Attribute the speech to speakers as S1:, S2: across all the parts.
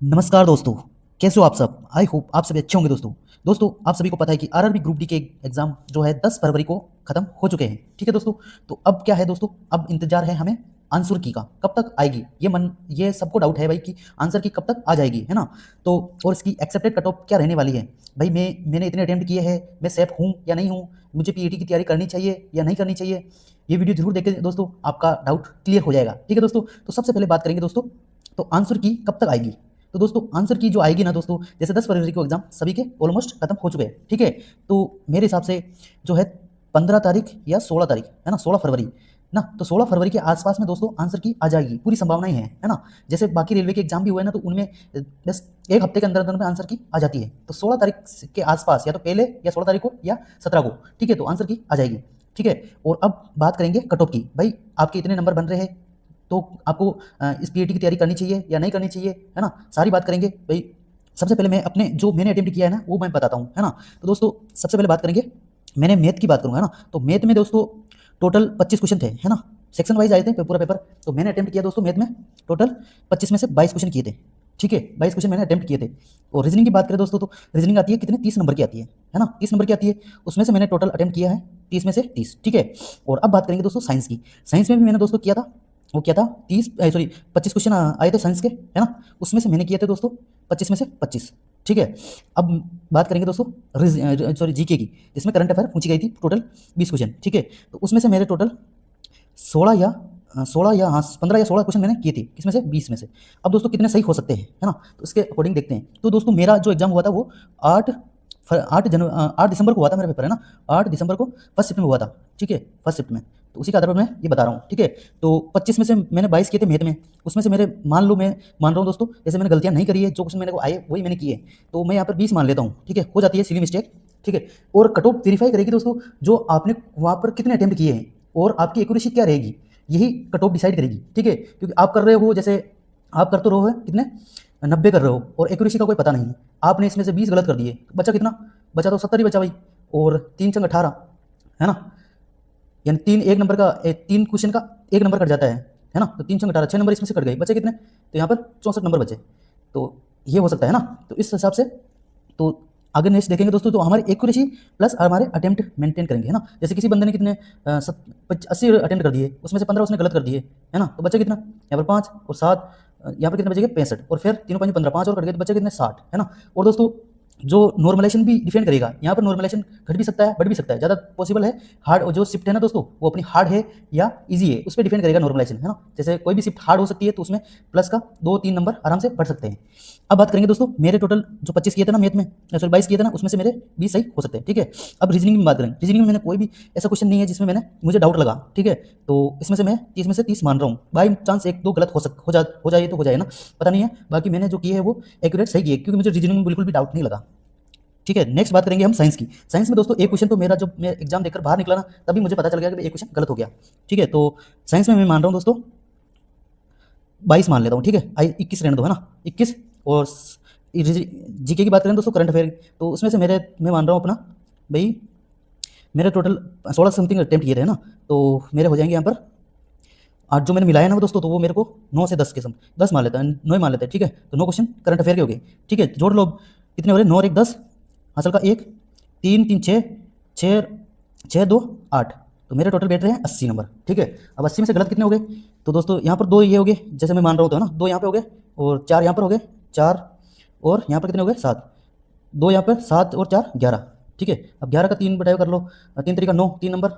S1: नमस्कार दोस्तों। कैसे हो आप सब? आई होप आप सभी अच्छे होंगे दोस्तों। दोस्तों, आप सभी को पता है कि आरआरबी ग्रुप डी के एग्जाम जो है 10 फरवरी को खत्म हो चुके हैं। ठीक है दोस्तों। तो अब क्या है दोस्तों, अब इंतजार है हमें आंसर की का, कब तक आएगी ये सबको डाउट है भाई कि आंसर की कब तक आ जाएगी, है ना। तो और इसकी एक्सेप्टेड कट ऑफ क्या रहने वाली है भाई। मैंने इतने अटेम्प्ट किए हैं, मैं सेफ हूँ या नहीं हूँ, मुझे पीईटी की तैयारी करनी चाहिए या नहीं करनी चाहिए। ये वीडियो जरूर देखें दोस्तों, आपका डाउट क्लियर हो जाएगा। ठीक है दोस्तों। तो सबसे पहले बात करेंगे दोस्तों, तो आंसर की कब तक आएगी। तो दोस्तों आंसर की जो आएगी ना दोस्तों, जैसे 10 फरवरी को एग्जाम सभी के ऑलमोस्ट खत्म हो चुके हैं। ठीक है। तो मेरे हिसाब से जो है 15 तारीख या 16 तारीख, है ना, 16 फरवरी ना, तो 16 फरवरी के आसपास में दोस्तों आंसर की आ जाएगी, पूरी संभावनाएं हैं, है ना। जैसे बाकी रेलवे के एग्जाम भी हुए ना, तो उनमें बस एक हफ्ते के अंदर अंदर में आंसर की आ जाती है। तो 16 तारीख के आसपास, या तो पहले या 16 तारीख को या 17 को, ठीक है, तो आंसर की आ जाएगी। ठीक है। और अब बात करेंगे कट ऑफ की। भाई आपके इतने नंबर बन रहे हैं, तो आपको इस पीएटी की तैयारी करनी चाहिए या नहीं करनी चाहिए, है ना, सारी बात करेंगे भाई। सबसे पहले मैं अपने जो मैंने अटेम्प्ट किया है ना वो मैं बताता हूँ, है ना। तो दोस्तों सबसे पहले बात करेंगे, मैंने मैथ की बात करूँगा, है ना। तो मैथ में दोस्तों टोटल 25 क्वेश्चन थे, है ना, सेक्शन वाइज आए थे पूरा पेपर। तो मैंने अटेम्प्ट किया दोस्तों मैथ में टोटल 25 में से 22 क्वेश्चन किए थे। ठीक है, 22 क्वेश्चन मैंने अटेम्प्ट किए थे। और रीजनिंग की बात करें दोस्तों, तो रीजनिंग आती है कितने, 30 नंबर की आती है ना, 30 नंबर की आती है। उसमें से मैंने टोटल अटेम्प्ट किया है 30 में से 30। ठीक है। और अब बात करेंगे दोस्तों साइंस की। साइंस में भी मैंने दोस्तों किया था, वो क्या था, 25 क्वेश्चन आए थे साइंस के, है ना। उसमें से मैंने किए थे दोस्तों 25 में से 25। ठीक है। अब बात करेंगे दोस्तों जीके की, जिसमें करंट अफेयर पूछी गई थी टोटल 20 क्वेश्चन। ठीक है। तो उसमें से मेरे टोटल 16 या 16 या हाँ 15 या 16 क्वेश्चन मैंने किए थे, किसमें से, 20 में से। अब दोस्तों कितने सही हो सकते हैं, है ना, तो इसके अकॉर्डिंग देखते हैं। तो दोस्तों मेरा जो एग्जाम हुआ था वो 8 दिसंबर को हुआ था मेरा पेपर, है ना। 8 दिसंबर को फर्स्ट शिफ्ट में हुआ था। ठीक है, फर्स्ट शिफ्ट में। तो उसी के आधार पर मैं ये बता रहा हूँ। ठीक है। तो 25 में से मैंने 22 किए थे मैथ में। उसमें से मेरे मान लो, मैं मान रहा हूँ दोस्तों, जैसे मैंने गलतियाँ नहीं करी है, जो क्वेश्चन मेरे को आए वही मैंने किए, तो मैं यहाँ पर 20 मान लेता हूँ। ठीक है, हो जाती है सिली मिस्टेक। ठीक है। और कट ऑफ वेरीफाई करेगी दोस्तों, जो आपने वहाँ पर कितने अटेम्प्ट किए हैं और आपकी एक्यूरेसी क्या रहेगी, यही कट ऑफ डिसाइड करेगी। ठीक है। क्योंकि आप कर रहे हो, जैसे आप कर तो रहो है कितने, 90 कर रहे हो, और एक्यूरेसी का कोई पता नहीं है। आपने इसमें से 20 गलत कर दिए, बचा कितना, बचा तो 70 ही बचा भाई। और 3 चंग 18, है ना, यानी तीन क्वेश्चन का एक नंबर कट जाता है ना। तो 3 चंग 18, 6 नंबर इसमें से कट गए, बचे कितने, तो यहाँ पर 64 नंबर बचे। तो ये हो सकता है ना। तो इस हिसाब से, तो आगे नेक्स्ट देखेंगे दोस्तों, तो हमारी एक्यूरेसी प्लस हमारे अटेम्प्ट मेंटेन करेंगे, है ना। जैसे किसी बंदे ने कितने 80 अटेम्प्ट कर दिए, उसमें से 15 उसने गलत कर दिए, है ना, तो बचे कितना, यहाँ पर 5 और 7, यहाँ पर कितने बचेंगे, 65, और फिर तीनों 5 15, 5 और कट गए, तो बचे कितने, 60, है ना। और दोस्तों जो नॉर्मलाइजेशन भी डिफेंड करेगा, यहाँ पर नॉर्मलाइजेशन घट भी सकता है, बढ़ भी सकता है, ज़्यादा पॉसिबल है। हार्ड जो शिफ्ट है ना दोस्तों, वो अपनी हार्ड है या इजी है, उस पर डिफेंड करेगा नॉर्मलाइजेशन, है ना। जैसे कोई भी शिफ्ट हार्ड हो सकती है, तो उसमें प्लस का 2-3 नंबर आराम से बढ़ सकते हैं। अब बात करेंगे दोस्तों, मेरे टोटल जो 25 किए थे ना मैथ में, सॉरी 22 किए थे ना, उसमें से मेरे 20 सही हो सकते हैं। ठीक है। अब रीजनिंग में बात करें, रीजनिंग में मैंने कोई भी ऐसा क्वेश्चन नहीं है जिसमें मुझे डाउट लगा। ठीक है। तो इसमें से मैं 30 में से 30 मान रहा हूँ। बाई चांस एक दो गलत हो जाए तो हो जाए ना, पता नहीं है। बाकी मैंने जो किए है वो एक्यूरेट सही किए, क्योंकि मुझे रीजनिंग में बिल्कुल भी डाउट नहीं लगा। ठीक है। नेक्स्ट बात करेंगे हम साइंस की। साइंस में दोस्तों एक क्वेश्चन तो मेरा, जब मैं एग्जाम देकर बाहर निकला ना, तभी मुझे पता चल गया कि एक क्वेश्चन गलत हो गया। ठीक है। तो साइंस में मैं मान रहा हूँ दोस्तों 22 मान लेता हूँ। ठीक है, 21 रहने दो, है ना, 21। और जीके की बात करें दोस्तों, करंट अफेयर, तो उसमें से मैं मान रहा हूँ अपना भाई, मेरे टोटल 16 समथिंग अटेम्प्ट किए थे ना, तो मेरे हो जाएंगे यहाँ पर 8 जो मैंने मिलाया ना वो दोस्तों, तो वो मेरे को 9 से 10 के सम 10 मान लेता है, 9 ही मान लेते हैं। ठीक है। तो 9 क्वेश्चन करंट अफेयर के हो गए। ठीक है, जोड़ लो कितने हो रहे, 9 और 1 10, हासिल का 1, 3 3 6, 6 6 2 8, तो मेरे टोटल बैठ रहे हैं 80 नंबर। ठीक है। अब 80 में से गलत कितने हो गए, तो दोस्तों यहाँ पर 2 ये हो गए, जैसे मैं मान रहा हूँ, तो है ना, 2 यहाँ पे हो गए और 4 यहाँ पर हो गए, 4, और यहाँ पर कितने हो गए, 7, 2 यहाँ पर, 7 और 4 11। ठीक है। अब 11 का 3 बटाई कर लो, 3 तरीका 9, 3 नंबर।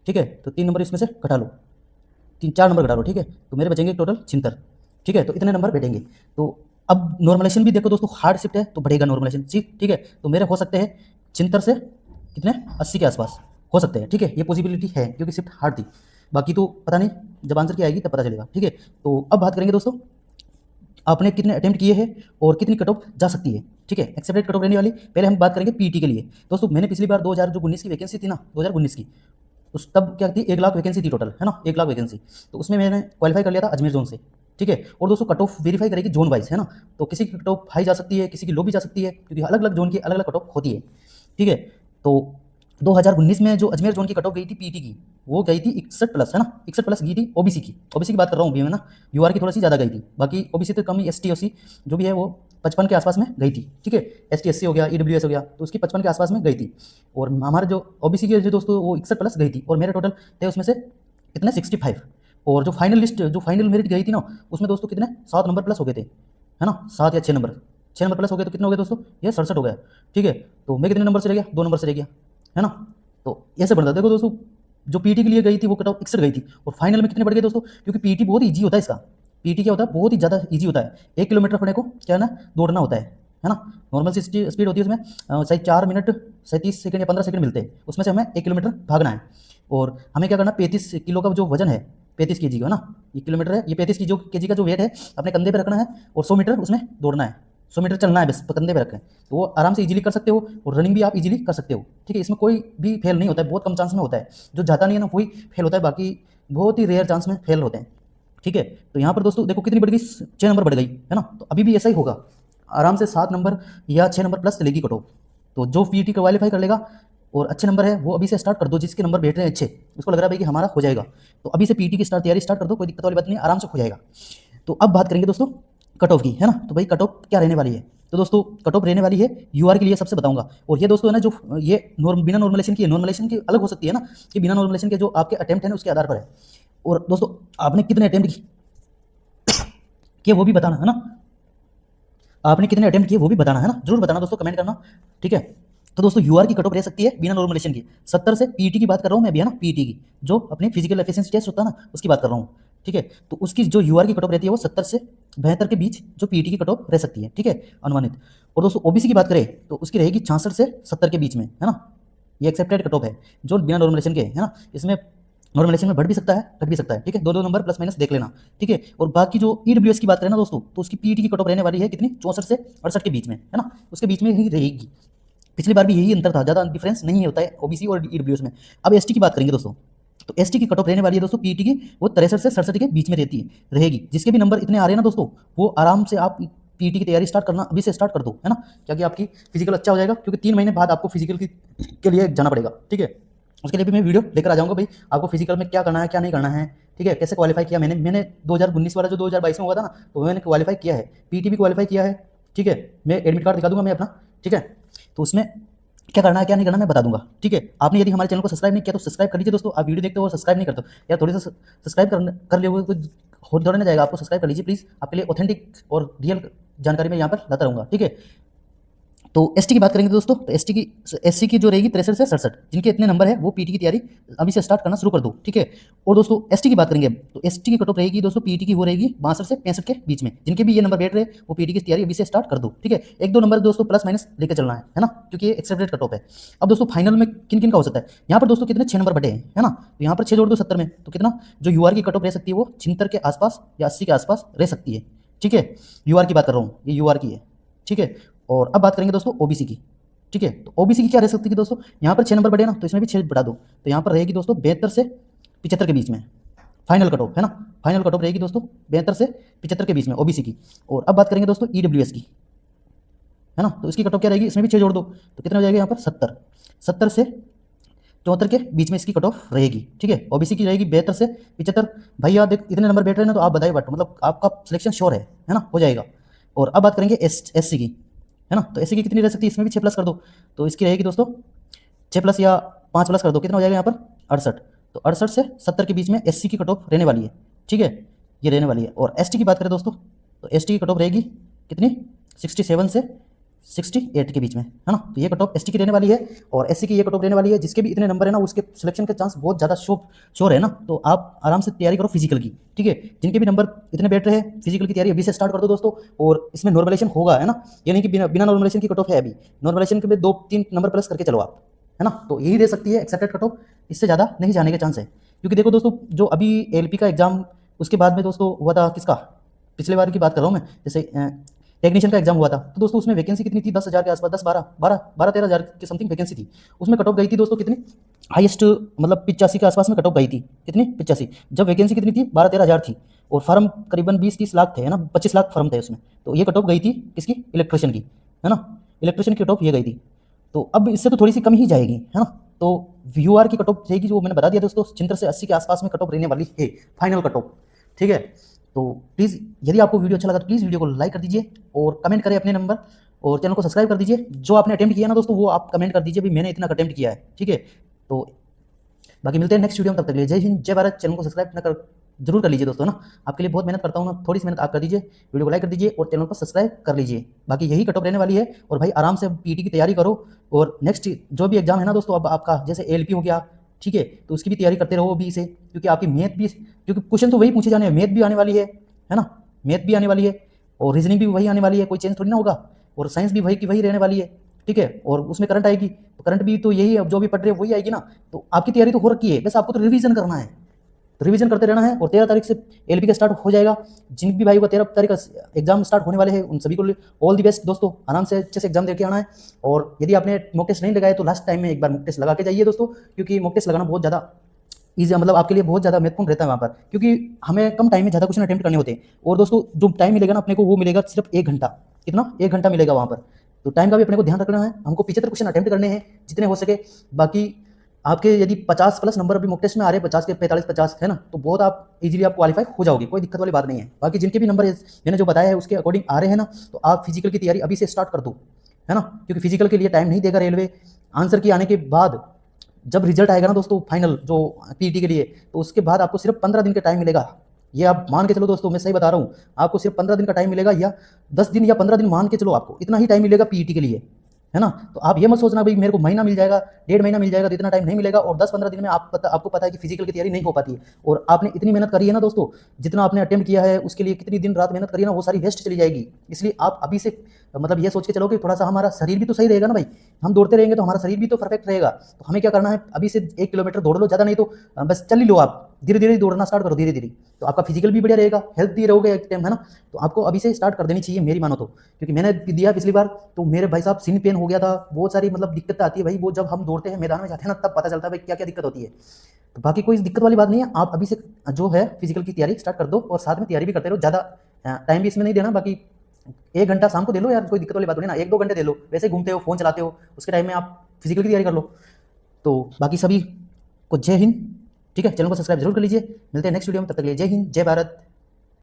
S1: ठीक है। तो 3 नंबर इसमें से घटा लो, 4 नंबर घटा लो। ठीक है। तो मेरे बचेंगे टोटल 76। ठीक है। तो इतने नंबर बैठेंगे। तो अब नॉर्मलाइजेशन भी देखो दोस्तों, हार्ड शिफ्ट है तो बढ़ेगा नॉर्मलाइजेशन। ठीक है। तो मेरे हो सकते हैं 76 से कितने, 80 के आसपास हो सकते हैं। ठीक है, ये पॉसिबिलिटी है, क्योंकि शिफ्ट हार्ड थी। बाकी तो पता नहीं, जब आंसर की आएगी तब पता चलेगा। ठीक है। तो अब बात करेंगे दोस्तों, आपने कितने अटेम्प्ट किए हैं और कितनी कट ऑफ जा सकती है। ठीक है, एक्सेप्टेड कट ऑफ रहने वाली। पहले हम बात करेंगे पीटी के लिए। दोस्तों मैंने पिछली बार 2019 की वैकेंसी थी ना, 2019 की, उस तब क्या थी, 1 लाख वैकेंसी थी टोटल, है ना, 1 लाख वैकेंसी। तो उसमें मैंने क्वालिफाई कर लिया था अजमेर जोन से। ठीक है। और दोस्तों कट ऑफ वेरीफाई करेगी जोन वाइज, है ना। तो किसी की कट ऑफ हाई जा सकती है, किसी की लो भी जा सकती है, क्योंकि अलग अलग जोन की अलग अलग कट ऑफ होती है। ठीक है। तो 2019 में जो अजमेर जोन की कट ऑफ गई थी पीटी की, वो गई थी 61 प्लस, है ना, 61 प्लस गई थी ओबीसी की बात कर रहा हूँ अभी मैं ना। यूआर की थोड़ी सी ज़्यादा गई थी, बाकी ओबीसी तो कम ही, एसटी ओसी जो भी है वो 55 के आसपास में गई थी, ठीक है। एसटी एससी हो गया, ईडब्ल्यूएस हो गया, तो उसकी 55 के आसपास में गई थी। और हमारे जो ओबीसी की जो दोस्तों वो 61 प्लस गई थी, और मेरे टोटल थे उसमें से कितने 65। और जो फाइनल लिस्ट, जो फाइनल मेरिट गई थी ना, उसमें दोस्तों कितने 7 नंबर प्लस हो गए थे, है ना, 7 या 6 नंबर प्लस हो गए, तो कितने हो गए दोस्तों, ये 67 हो गया, ठीक है। तो मैं कितने नंबर से रह गया, 2 नंबर से रह गया, है ना। तो ऐसे बढ़ता, देखो दोस्तों जो पीटी के लिए गई थी वो कट ऑफ 61 गई थी, और फाइनल में कितने बढ़ गए दोस्तों, क्योंकि पीटी बहुत ईजी होता है इसका। पीटी क्या होता है, बहुत ही ज़्यादा ईजी होता है। 1 किलोमीटर अपने को क्या है ना, दौड़ना होता है ना। नॉर्मल सी स्पीड होती है उसमें शायद 4 मिनट 37 सेकंड या 15 सेकंड मिलते हैं, उसमें से हमें 1 किलोमीटर भागना है। और हमें क्या करना, 35 किलो का जो वजन है, 35 के जी का ना, 1 किलोमीटर है, ये 35 के जी का जो वेट है अपने कंधे पे रखना है, और 100 मीटर उसमें दौड़ना है, 100 मीटर चलना है बस कंधे पे रखें, तो वो आराम से इजीली कर सकते हो। और रनिंग भी आप इजीली कर सकते हो, ठीक है। इसमें कोई भी फेल नहीं होता है, बहुत कम चांस में होता है, जो जाता नहीं है ना वही फेल होता है, बाकी बहुत ही रेयर चांस में फेल होते हैं, ठीक है। तो यहाँ पर दोस्तों देखो कितनी बढ़ गई, 6 नंबर बढ़ गई, है ना। तो अभी भी ऐसा ही होगा, आराम से 7 नंबर या 6 नंबर प्लस चलेगी कट ऑफ। तो जो पीटी क्वालीफाई कर लेगा और अच्छे नंबर है, वो अभी से स्टार्ट कर दो, जिसके नंबर बैठ रहे हैं अच्छे, उसको लग रहा है भाई कि हमारा हो जाएगा, तो अभी से पीटी की तैयारी स्टार्ट कर दो, कोई दिक्कत वाली बात नहीं, आराम से हो जाएगा। तो अब बात करेंगे दोस्तों कट ऑफ की, है ना। तो भाई कट ऑफ क्या रहने वाली है, तो दोस्तों कट ऑफ रहने वाली है यूआर के लिए सबसे बताऊंगा। और ये दोस्तों है ना, जो ये बिना नॉर्मलेशन की है, नॉर्मलेशन की अलग हो सकती है ना, कि बिना नॉर्मलेशन के जो आपके अटेम्प्ट है ना उसके आधार पर है। और दोस्तों आपने कितने अटेम्प्ट किए वो भी बताना, है ना। आपने कितने अटेम्प्ट किए वो भी बताना, है ना, जरूर बताना दोस्तों, कमेंट करना, ठीक है। तो दोस्तों यूआर की कट ऑफ रह सकती है बिना नॉर्मलेशन की 70 से, पीटी की बात कर रहा हूँ मैं भी, है ना, पीटी की जो अपनी फिजिकल एफिशिएंसी टेस्ट होता है ना, उसकी बात कर रहा हूँ, ठीक है। तो उसकी जो यूआर की कट ऑफ रहती है वो 70 से 72 के बीच जो पीटी की कट ऑफ रह सकती है, ठीक है, अनुमानित। और दोस्तों ओबीसी की बात करें तो उसकी रहेगी 66 से 70 के बीच में, है ना। ये एक्सेप्टेड कट ऑफ है जो बिना नॉर्मलेशन के, है ना। इसमें नॉर्मलेशन में बढ़ भी सकता है, घट भी सकता है, ठीक है, दो दो नंबर प्लस माइनस देख लेना, ठीक है। और बाकी जो ईडब्ल्यूएस की बात करें ना दोस्तों, तो उसकी पीटी की कट ऑफ रहने वाली है कितनी, 64 से 68 के बीच में, है ना, उसके बीच में ही रहेगी। पिछली बार भी यही अंतर था, ज़्यादा डिफरेंस नहीं होता है ओबीसी और ईडब्ल्यूएस में। अब एसटी की बात करेंगे दोस्तों, तो एसटी की कट ऑफ रहने वाली है दोस्तों पीटी की, वो 63 से 67 के बीच में रहती है, रहेगी। जिसके भी नंबर इतने आ रहे हैं ना दोस्तों, वो आराम से आप पीटी की तैयारी स्टार्ट करना अभी से स्टार्ट कर दो, है ना, क्योंकि आपकी फिजिकल अच्छा हो जाएगा, क्योंकि 3 महीने बाद आपको फिजिकल के लिए जाना पड़ेगा, ठीक है। उसके लिए भी मैं वीडियो लेकर आ जाऊंगा भाई, आपको फिजिकल में क्या करना है क्या नहीं करना है, ठीक है, कैसे क्वालिफाई किया मैंने 2019 वाला जो 2022 में हुआ था ना, तो मैंने क्वालिफाई किया है, पीटी भी क्वालिफाई किया है, ठीक है। मैं एडमिट कार्ड दिखा दूंगा मैं अपना, ठीक है। तो उसमें क्या करना है क्या नहीं करना मैं बता दूंगा, ठीक है। आपने यदि हमारे चैनल को सब्सक्राइब नहीं किया तो सब्सक्राइब कर लीजिए दोस्तों, आप वीडियो देखते हो और सब्सक्राइब नहीं करते हो, या थोड़ी सा सब्सक्राइब कर लिए हुए हो थोड़ा ना जाएगा, आपको सब्सक्राइब कर लीजिए प्लीज़, आपके लिए ऑथेंटिक और रियल जानकारी मैं यहाँ पर लाता रहूँगा, ठीक है। तो एसटी की बात करेंगे दोस्तों, तो एससी की जो रहेगी 63 से 67, जिनके इतने नंबर है वो पीटी की तैयारी अभी से स्टार्ट करना शुरू कर दो, ठीक है। और दोस्तों एसटी की बात करेंगे अब, तो एसटी की कट ऑफ रहेगी दोस्तों पीटी की, वो रहेगी 62 से 65 के बीच में, जिनके भी ये नंबर बैठ रहे वो पीटी की तैयारी अभी से स्टार्ट कर दो, ठीक है। 1-2 नंबर दोस्तों प्लस माइनस लेकर चलना है ना, क्योंकि ये एक्सेप्टेड कट ऑफ है। अब दोस्तों फाइनल में किन किन का हो सकता है, यहाँ पर दोस्तों कितने 6 नंबर बटे हैं, है ना, तो यहाँ पर 6 जोड़ दो 70 में, तो कितना जो यूआर की कट ऑफ रह सकती है वो 76 के आसपास या 80 के आसपास रह सकती है, ठीक है। यूआर की बात कर रहा हूँ, ये यूआर की है, ठीक है। और अब बात करेंगे दोस्तों ओबीसी की, ठीक है। तो ओबीसी की क्या रह सकती है दोस्तों, यहाँ पर 6 नंबर बढ़े ना, तो इसमें भी 6 बढ़ा दो, तो यहाँ पर रहेगी दोस्तों 72 से 75 के बीच में फाइनल कट ऑफ, है ना। फाइनल कट ऑफ रहेगी दोस्तों 72 से 75 के बीच में ओबीसी की। और अब बात करेंगे दोस्तों ईडब्ल्यूएस की, है ना, तो इसकी कट ऑफ क्या रहेगी, इसमें भी 6 जोड़ दो, तो कितना हो जाएगा यहाँ पर 70 से 74 के बीच में इसकी कट ऑफ रहेगी, ठीक है। ओबीसी की रहेगी 72 से 75। भैया देख इतने नंबर बैठ रहे हैं ना, तो आप बताइए बट मतलब आपका सिलेक्शन श्योर है ना, हो जाएगा। और अब बात करेंगे एससी की, है ना, तो एससी की कितनी रह सकती है, इसमें भी 6 प्लस कर दो, तो इसकी रहेगी दोस्तों 6 प्लस या 5 प्लस कर दो, कितना हो जाएगा यहाँ पर 68। तो 68 से 70 के बीच में एससी की कट ऑफ रहने वाली है, ठीक है, ये रहने वाली है। और एसटी की बात करें दोस्तों, तो एसटी की कट ऑफ रहेगी कितनी 67 से 68 के बीच में, है ना, तो ये कट ऑफ एसटी की रहने वाली है। और एससी की ये कट ऑफ रहने वाली है, जिसके भी इतने नंबर है ना उसके सिलेक्शन के चांस बहुत ज़्यादा श्योर है ना, तो आप आराम से तैयारी करो फिजिकल की, ठीक है। जिनके भी नंबर इतने बैठ रहे हैं फिजिकल की तैयारी अभी से स्टार्ट कर दो दोस्तों। और इसमें नॉर्मलेशन होगा, है ना, ये नहीं कि बिना नॉर्मलेशन की कट ऑफ है, अभी नॉर्मलेशन के 2-3 नंबर प्लस करके चलो आप, है ना, तो यही दे सकती है एक्सेप्टेड कट ऑफ, इससे ज़्यादा नहीं जाने के चांस है। क्योंकि देखो दोस्तों जो अभी एलपी का एग्जाम उसके बाद में दोस्तों हुआ था किसका, पिछले बार की बात कर रहा हूँ मैं, जैसे टेक्नीशियन का एग्जाम हुआ था, तो दोस्तों उसमें वैकेंसी कितनी थी 10,000 के आसपास, 13,000 के समथिंग वैकेंसी थी। उसमें कट ऑफ गई थी दोस्तों कितनी, हाईएस्ट मतलब 85 के आसपास में कट ऑफ गई थी, कितनी 85, जब वैकेंसी कितनी थी 12-13,000 थी। और फर्म करीबन 20-30 लाख थे, है ना, 25 लाख फर्म थे उसमें, तो ये कट ऑफ गई थी किसकी, इलेक्ट्रिशियन की, है ना, इलेक्ट्रिशियन की कट ऑफ ये गई थी। तो अब इससे तो थोड़ी सी कम ही जाएगी, है ना, तो VUR की कट ऑफ रहेगी, जो मैंने बता दिया दोस्तों 76 से 80 के आसपास में कट ऑफ रहने वाली है, फाइनल कट ऑफ। ठीक है, तो प्लीज़ यदि आपको वीडियो अच्छा लगा तो प्लीज़ वीडियो को लाइक कर दीजिए और कमेंट करें अपने नंबर, और चैनल को सब्सक्राइब कर दीजिए। जो आपने अटेम्प्ट किया ना दोस्तों, वो आप कमेंट कर दीजिए भी मैंने इतना अटेम्प्ट किया है। ठीक है, तो बाकी मिलते हैं नेक्स्ट वीडियो में, तब तक के लिए जय हिंद जय भारत। चैनल को सब्सक्राइब ना कर जरूर कर लीजिए दोस्तों ना, आपके लिए बहुत मेहनत करता हूँ ना, थोड़ी सी मेहनत आप कर दीजिए, वीडियो को लाइक कर दीजिए और चैनल को सब्सक्राइब कर लीजिए। बाकी यही कट ऑफ रहने वाली है, और भाई आराम से पीटी की तैयारी करो, और नेक्स्ट जो भी एग्जाम है ना दोस्तों, अब आपका जैसे ALP हो गया, ठीक है, तो उसकी भी तैयारी करते रहो अभी से, क्योंकि आपकी मैथ भी, क्योंकि क्वेश्चन तो वही पूछे जाने हैं, मैथ भी आने वाली है ना, मैथ भी आने वाली है, और रीजनिंग भी वही आने वाली है, कोई चेंज थोड़ी ना होगा, और साइंस भी वही की वही रहने वाली है। ठीक है, और उसमें करंट आएगी, तो करंट भी तो यही है, जो भी पढ़ रहे हैं वही आएगी ना, तो आपकी तैयारी तो हो रखी है, बस आपको तो रिवीजन करना है, तो रिवीजन करते रहना है। और 13 तारीख से LP का स्टार्ट हो जाएगा, जिन भी भाई को 13 तारीख का एग्जाम स्टार्ट होने वाले हैं उन सभी को ऑल दी बेस्ट दोस्तों, आराम से अच्छे से एग्जाम देके आना है। और यदि आपने मॉक टेस्ट नहीं लगाया तो लास्ट टाइम में एक बार मॉक टेस्ट लगा के जाइए दोस्तों, क्योंकि मॉक टेस्ट लगाना बहुत ज़्यादा ईजी, मतलब आपके लिए बहुत ज़्यादा महत्वपूर्ण रहता है वहाँ पर, क्योंकि हमें कम टाइम में ज़्यादा क्वेश्चन अटेम्प्ट करने होते हैं। और दोस्तों जो टाइम मिलेगा ना अपने को, वो मिलेगा सिर्फ 1 घंटा, कितना 1 घंटा मिलेगा वहाँ पर, तो टाइम का भी अपने को ध्यान रखना है। हमको 75 क्वेश्चन अटेम्प्ट करने हैं जितने हो सके। बाकी आपके यदि 50 प्लस नंबर अभी मॉक टेस्ट में आ रहे हैं, 50 के 45-50 है ना, तो बहुत आप इजीली आप क्वालिफाई हो जाओगे, कोई दिक्कत वाली बात नहीं है। बाकी जिनके भी नंबर मैंने जो बताया है उसके अकॉर्डिंग आ रहे हैं ना, तो आप फिजिकल की तैयारी अभी से स्टार्ट कर दो, है ना, क्योंकि फिजिकल के लिए टाइम नहीं देगा रेलवे। आंसर की आने के बाद जब रिजल्ट आएगा ना दोस्तों फाइनल जो PET के लिए, तो उसके बाद आपको सिर्फ 15 दिन का टाइम मिलेगा। ये आप मान के चलो दोस्तों, मैं सही बता रहा हूँ, आपको सिर्फ 15 दिन का टाइम मिलेगा, या 10 दिन या 15 दिन मान के चलो, आपको इतना ही टाइम मिलेगा PET के लिए, है ना। तो आप ये मत सोचना भाई मेरे को महीना मिल जाएगा, 1.5 महीना मिल जाएगा, तो इतना टाइम नहीं मिलेगा। और 10-15 दिन में आपको पता है कि फिजिकल की तैयारी नहीं हो पाती है, और आपने इतनी मेहनत करी है ना दोस्तों, जितना आपने अटेम्प्ट किया है उसके लिए कितनी दिन रात मेहनत करी है ना, वो सारी वेस्ट चली जाएगी। इसलिए आप अभी से मतलब ये सोच के चलो कि थोड़ा सा हमारा शरीर भी तो सही रहेगा ना भाई, हम दौड़ते रहेंगे तो हमारा शरीर भी तो परफेक्ट रहेगा। तो हमें क्या करना है, अभी से 1 किलोमीटर दौड़ लो, ज़्यादा नहीं तो बस चल ही लो, आप धीरे धीरे दौड़ना स्टार्ट करो, धीरे धीरे, तो आपका फिजिकल भी बढ़िया रहेगा, हेल्थी रहोगे एक टाइम, है ना। तो आपको अभी से स्टार्ट कर देनी चाहिए मेरी मानो तो, क्योंकि मैंने दिया पिछली बार, तो मेरे भाई साहब सिन पेन हो गया था, बहुत सारी मतलब दिक्कत आती है भाई, वो जब हम दौड़ते हैं मैदान में जाते हैं ना, तब पता चलता है भाई क्या क्या दिक्कत होती है। तो बाकी कोई दिक्कत वाली बात नहीं है, आप अभी से जो है फिजिकल की तैयारी स्टार्ट कर दो, और साथ में तैयारी भी करते रहो, ज़्यादा टाइम भी इसमें नहीं देना। बाकी 1 घंटा शाम को दे लो यार, कोई दिक्कत वाली बात नहीं ना, 1-2 घंटे दे लो, वैसे घूमते हो फोन चलाते हो, उसके टाइम में आप फिजिकल की तैयारी कर लो। तो बाकी सभी को जय हिंद। ठीक है, चैनल को सब्सक्राइब जरूर कर लीजिए, मिलते हैं नेक्स्ट वीडियो में, तब तक के लिए जय हिंद जय भारत।